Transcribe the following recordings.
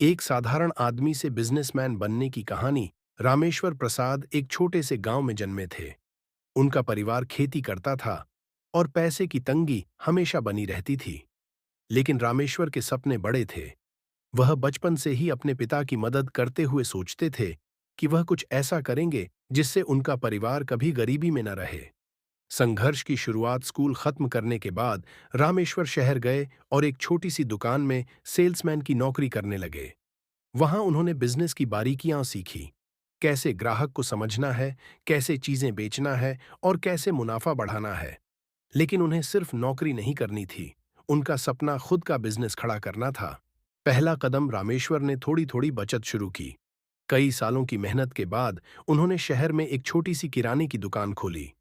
एक साधारण आदमी से बिजनेसमैन बनने की कहानी। रामेश्वर प्रसाद एक छोटे से गांव में जन्मे थे। उनका परिवार खेती करता था और पैसे की तंगी हमेशा बनी रहती थी। लेकिन रामेश्वर के सपने बड़े थे। वह बचपन से ही अपने पिता की मदद करते हुए सोचते थे कि वह कुछ ऐसा करेंगे जिससे उनका परिवार कभी गरीबी में न रहे। संघर्ष की शुरुआत स्कूल खत्म करने के बाद रामेश्वर शहर गए और एक छोटी सी दुकान में सेल्समैन की नौकरी करने लगे। वहां उन्होंने बिजनेस की बारीकियां सीखी। कैसे ग्राहक को समझना है, कैसे चीजें बेचना है और कैसे मुनाफा बढ़ाना है। लेकिन उन्हें सिर्फ नौकरी नहीं करनी थी। उनका सपना खुद का बिजनेस खड़ा करना था। पहला कदम रामेश्वर ने थोड़ी थोड़ी बचत शुरू की। कई सालों की मेहनत के बाद उन्होंने शहर में एक छोटी सी किराने की दुकान खोली।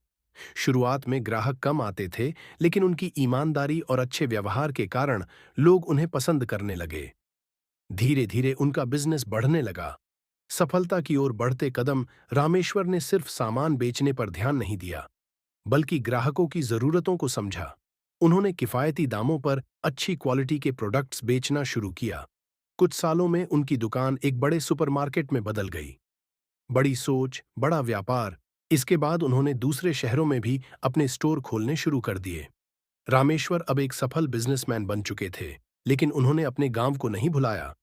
शुरुआत में ग्राहक कम आते थे, लेकिन उनकी ईमानदारी और अच्छे व्यवहार के कारण लोग उन्हें पसंद करने लगे। धीरे धीरे उनका बिजनेस बढ़ने लगा। सफलता की ओर बढ़ते कदम रामेश्वर ने सिर्फ सामान बेचने पर ध्यान नहीं दिया, बल्कि ग्राहकों की जरूरतों को समझा। उन्होंने किफायती दामों पर अच्छी क्वालिटी के प्रोडक्ट्स बेचना शुरू किया। कुछ सालों में उनकी दुकान एक बड़े सुपरमार्केट में बदल गई। बड़ी सोच, बड़ा व्यापार। इसके बाद उन्होंने दूसरे शहरों में भी अपने स्टोर खोलने शुरू कर दिए। रामेश्वर अब एक सफल बिजनेसमैन बन चुके थे, लेकिन उन्होंने अपने गांव को नहीं भुलाया।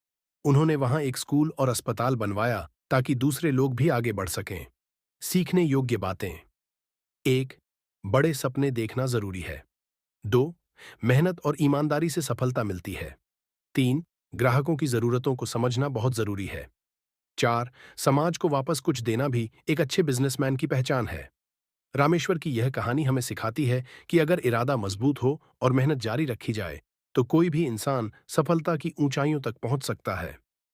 उन्होंने वहां एक स्कूल और अस्पताल बनवाया ताकि दूसरे लोग भी आगे बढ़ सकें। सीखने योग्य बातें। 1. बड़े सपने देखना जरूरी है। 2. मेहनत और ईमानदारी से सफलता मिलती है। 3. ग्राहकों की जरूरतों को समझना बहुत जरूरी है। 4. समाज को वापस कुछ देना भी एक अच्छे बिजनेसमैन की पहचान है। रामेश्वर की यह कहानी हमें सिखाती है कि अगर इरादा मजबूत हो और मेहनत जारी रखी जाए, तो कोई भी इंसान सफलता की ऊंचाइयों तक पहुंच सकता है।